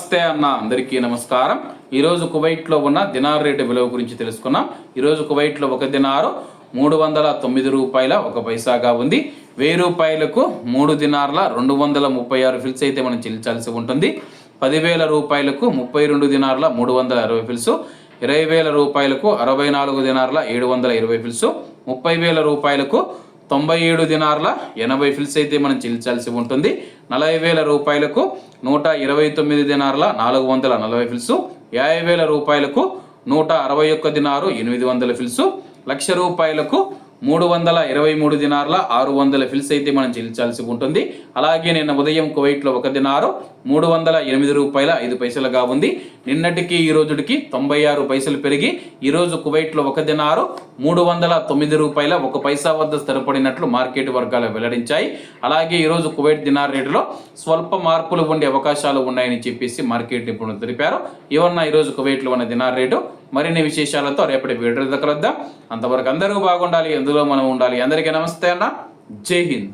నమస్తే అన్న, అందరికీ నమస్కారం. ఈరోజు కువైట్లో ఉన్న దినార్ రేటు విలువ గురించి తెలుసుకున్నాం. ఈరోజు కువైట్లో ఒక దినారు 309 రూపాయల 1 పైసాగా ఉంది. 1000 రూపాయలకు 3 దినార్ల 236 ఫిల్స్ అయితే మనం చెల్లించాల్సి ఉంటుంది. 10,000 రూపాయలకు 32 దినార్ల 360 ఫిల్స్, 20,000 రూపాయలకు 64 దినార్ల 720 ఫిల్స్, 30,000 రూపాయలకు 97 దినార్ల 80 ఫిల్స్ అయితే మనం చెల్లించాల్సి ఉంటుంది. 40,000 రూపాయలకు 129 దినార్ల 440 ఫిల్స్, 50,000 రూపాయలకు 161 దినారు 800 ఫిల్స్, 1,00,000 రూపాయలకు 323 దినార్ల 600 ఫిల్స్ అయితే మనం చెల్లించాల్సి ఉంటుంది. అలాగే నిన్న ఉదయం కువైట్లో ఒక దినారు 308 రూపాయల 5 పైసలుగా ఉంది. నిన్నటికి ఈ రోజుకి 96 పైసలు పెరిగి ఈరోజు కువైట్లో ఒక దినారు 309 రూపాయల 1 పైసా వద్ద స్థిరపడినట్లు మార్కెట్ వర్గాలు వెల్లడించాయి. అలాగే ఈరోజు కువైట్ దినార్ రేటులో స్వల్ప మార్పులు ఉండే అవకాశాలు ఉన్నాయని చెప్పేసి మార్కెట్ నిపుణులు తెలిపారు. ఇవన్న ఈరోజు కువైట్లో ఉన్న దినార్ రేటు. మరిన్ని విశేషాలతో రేపటి వీడియోలో కలుద్దాం. అంతవరకు అందరూ బాగుండాలి, అందులో మనం ఉండాలి. అందరికీ నమస్తే అన్న, జై హింద్.